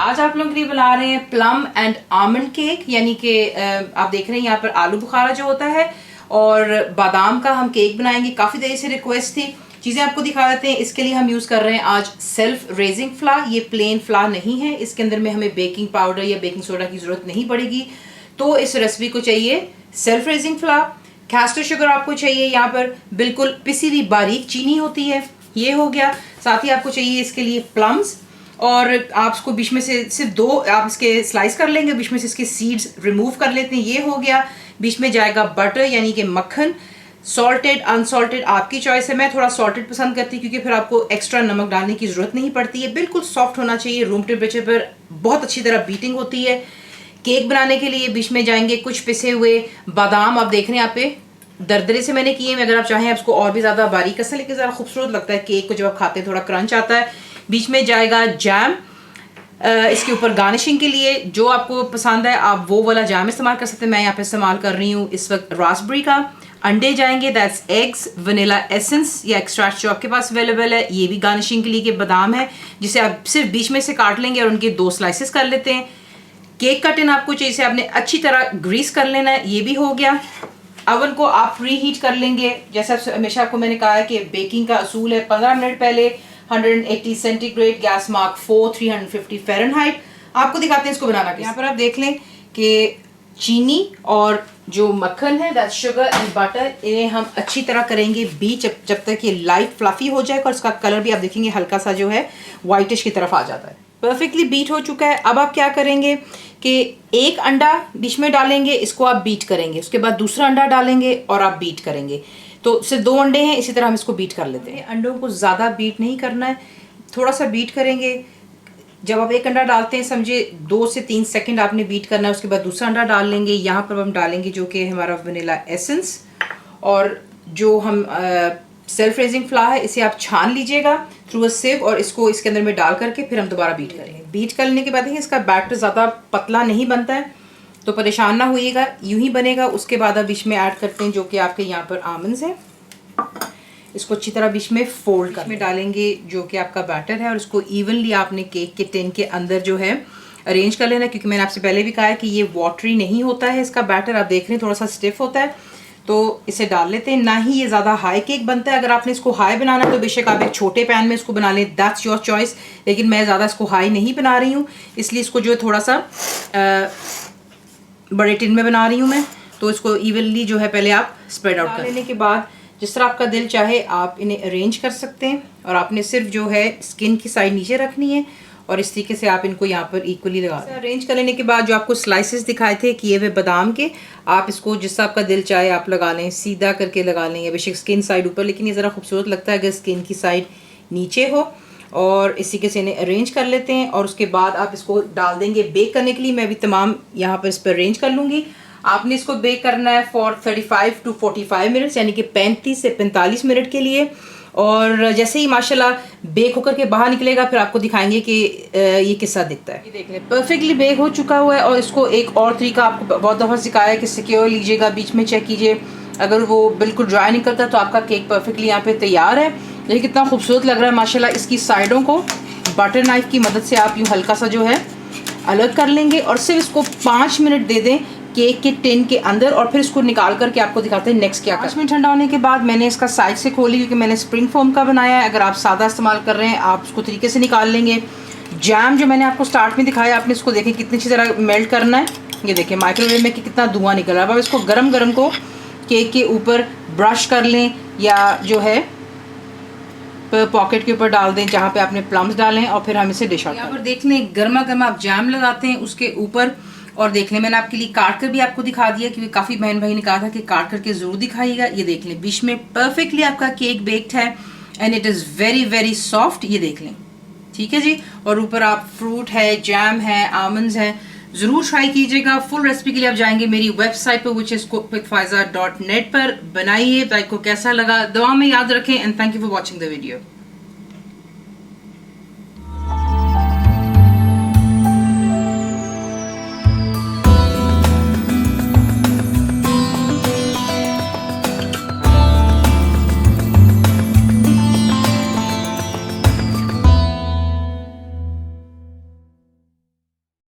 आज आप लोगों के लिए बना रहे हैं प्लम एंड आमंड केक, यानी कि आप देख रहे हैं यहाँ पर आलू बुखारा जो होता है और बादाम का हम केक बनाएंगे। काफ़ी देर से रिक्वेस्ट थी, चीज़ें आपको दिखा देते हैं। इसके लिए हम यूज़ कर रहे हैं आज सेल्फ रेजिंग फ्लावर। ये प्लेन फ्लावर नहीं है, इसके अंदर में हमें बेकिंग पाउडर या बेकिंग सोडा की ज़रूरत नहीं पड़ेगी। तो इस रेसिपी को चाहिए self raising flower. Castor sugar आपको चाहिए, यहाँ पर बिल्कुल पिसी हुई बारीक चीनी होती है, ये हो गया। साथ ही आपको चाहिए इसके लिए प्लम्स, और आप इसको बीच में से सिर्फ दो आप इसके स्लाइस कर लेंगे, बीच में से इसके सीड्स रिमूव कर लेते हैं, ये हो गया। बीच में जाएगा बटर यानी कि मक्खन, सॉल्टेड अनसॉल्टेड आपकी चॉइस है। मैं थोड़ा सॉल्टेड पसंद करती हूँ क्योंकि फिर आपको एक्स्ट्रा नमक डालने की ज़रूरत नहीं पड़ती है। बिल्कुल सॉफ्ट होना चाहिए, रूम टेम्परेचर पर बहुत अच्छी तरह बीटिंग होती है। केक बनाने के लिए बीच में जाएंगे कुछ पिसे हुए बादाम, आप देख रहे हैं यहाँ पे दरदरे से मैंने किए हैं। अगर आप चाहें इसको और भी ज़्यादा बारीक कसें, लेकिन ज़रा खूबसूरत लगता है केक को जब आप खाते हैं, थोड़ा क्रंच आता है। बीच में जाएगा जैम, इसके ऊपर गार्निशिंग के लिए जो आपको पसंद है आप वो वाला जैम इस्तेमाल कर सकते हैं। मैं यहाँ पे इस्तेमाल कर रही हूँ इस वक्त रास्पबेरी का। अंडे जाएंगे, दैट्स एग्स, वनीला एसेंस या एक्सट्रैक्ट जो आपके पास अवेलेबल है। ये भी गार्निशिंग के लिए कि बादाम है जिसे आप सिर्फ बीच में से काट लेंगे और उनके 2 स्लाइसेस कर लेते हैं। केक का टिन आपको चाहिए, इसे आपने अच्छी तरह ग्रीस कर लेना है, ये भी हो गया। अवन को आप प्री हीट कर लेंगे, जैसा हमेशा आपको मैंने कहा है कि बेकिंग का असूल है 15 मिनट पहले 180 सेंटीग्रेड, गैस मार्क 4, 350 फ़ारेनहाइट। आपको दिखाते हैं इसको बनाना। यहाँ पर आप देख लें कि चीनी और जो मक्खन है, दैट्स शुगर एंड बटर, इन्हें हम अच्छी तरह करेंगे बीट जब तक ये लाइट फ्लफी हो जाए, और इसका कलर भी आप देखेंगे हल्का सा जो है वाइटिश की तरफ आ जाता है। परफेक्टली बीट हो चुका है। अब आप क्या करेंगे कि एक अंडा बीच में डालेंगे, इसको आप बीट करेंगे, उसके बाद दूसरा अंडा डालेंगे और आप बीट करेंगे। तो सिर्फ 2 अंडे हैं, इसी तरह हम इसको बीट कर लेते हैं। अंडों को ज़्यादा बीट नहीं करना है, थोड़ा सा बीट करेंगे। जब आप एक अंडा डालते हैं समझे 2 से 3 सेकंड आपने बीट करना है, उसके बाद दूसरा अंडा डाल लेंगे। यहाँ पर हम डालेंगे जो कि हमारा वनीला एसेंस, और जो हम सेल्फ रेजिंग फ्लावर है इसे आप छान लीजिएगा थ्रू अ सिव, और इसको इसके अंदर में डाल करके फिर हम दोबारा बीट करेंगे। बीट करने के बाद इसका बैटर ज़्यादा पतला नहीं बनता है, तो परेशान ना होइएगा, यूं ही बनेगा। उसके बाद आप बीच में ऐड करते हैं जो कि आपके यहाँ पर आमंड्स हैं, इसको अच्छी तरह बीच में फोल्ड कर में डालेंगे जो कि आपका बैटर है, और इसको इवनली आपने केक के टिन के अंदर जो है अरेंज कर लेना, क्योंकि मैंने आपसे पहले भी कहा है कि ये वाटरी नहीं होता है इसका बैटर। आप देख रहे हैं थोड़ा सा स्टिफ होता है, तो इसे डाल लेते हैं। ना ही ये ज़्यादा हाई केक बनता है। अगर आपने इसको हाई बनाना है तो बेशक आप एक छोटे पैन में इसको बना लें, दैट्स योर चॉइस, लेकिन मैं ज़्यादा इसको हाई नहीं बना रही हूँ, इसलिए इसको जो है थोड़ा सा बड़े टिन में बना रही हूँ मैं। तो इसको इवनली जो है पहले आप स्प्रेड आउट कर लेने के बाद जिस तरह आपका दिल चाहे आप इन्हें अरेंज कर सकते हैं, और आपने सिर्फ जो है स्किन की साइड नीचे रखनी है, और इस तरीके से आप इनको यहाँ पर इक्वली लगा दें। अरेंज कर लेने के बाद जो आपको स्लाइसेस दिखाए थे किए हुए बादाम के, आप इसको जिस आपका दिल चाहे आप लगा लें, सीधा करके लगा लें, या बेशक स्किन साइड ऊपर, लेकिन ये ज़रा खूबसूरत लगता है अगर स्किन की साइड नीचे हो। और इसी के से इन्हें अरेंज कर लेते हैं, और उसके बाद आप इसको डाल देंगे बेक करने के लिए। मैं भी तमाम यहाँ पर इस पर अरेंज कर लूँगी। आपने इसको बेक करना है फॉर 35 to 45 मिनट्स, यानी कि 35 से 45 मिनट के लिए। और जैसे ही माशाल्लाह बेक होकर के बाहर निकलेगा फिर आपको दिखाएंगे कि ये किस्सा दिखता है। ये देख लें परफेक्टली बेक हो चुका हुआ है। और इसको एक और तरीका आपको बहुत दफ़ा सिखाया है कि सिक्योर लीजिएगा, बीच में चेक कीजिए, अगर वो बिल्कुल ड्राई नहीं करता तो आपका केक परफेक्टली यहाँ पे तैयार है। देखिए कितना खूबसूरत लग रहा है माशाल्लाह। इसकी साइडों को बटर नाइफ की मदद से आप यूँ हल्का सा जो है अलग कर लेंगे, और सिर्फ इसको 5 मिनट दे दें केक के टिन के अंदर, और फिर इसको निकाल करके आपको दिखाते हैं नेक्स्ट क्या। 5 मिनट ठंडा होने के बाद मैंने इसका साइड से खोली, क्योंकि मैंने स्प्रिंग फोम का बनाया है। अगर आप सादा इस्तेमाल कर रहे हैं आप उसको तरीके से निकाल लेंगे। जैम जो मैंने आपको स्टार्ट में दिखाया, आपने इसको देखें कितनी अच्छी तरह मेल्ट करना है। ये देखें माइक्रोवेव में कि कितना धुआं निकल रहा है। अब इसको गरम गरम को केक के ऊपर ब्रश कर लें, या जो है पॉकेट के ऊपर डाल दें जहाँ पे आपने प्लम्स डालें, और फिर हम इसे डिश आउट। यहाँ पर देख लें गर्मा गर्मा आप जैम लगाते हैं उसके ऊपर, और देख लें मैंने आपके लिए काट कर भी आपको दिखा दिया, क्योंकि काफ़ी बहन भाई ने कहा था कि काट करके ज़रूर दिखाइएगा। ये देख लें बीच में परफेक्टली आपका केक बेक्ड है, and it is very very soft. ये देख लें, ठीक है जी। और ऊपर आप फ्रूट है, जैम है, आमंड्स हैं, ज़रूर ट्राई कीजिएगा। फुल रेसिपी के लिए आप जाएंगे मेरी वेबसाइट पर विच इज़ cookwithfaiza.net पर। बनाइए, तो आपको कैसा लगा दुआ में याद रखें, and thank you for watching the video.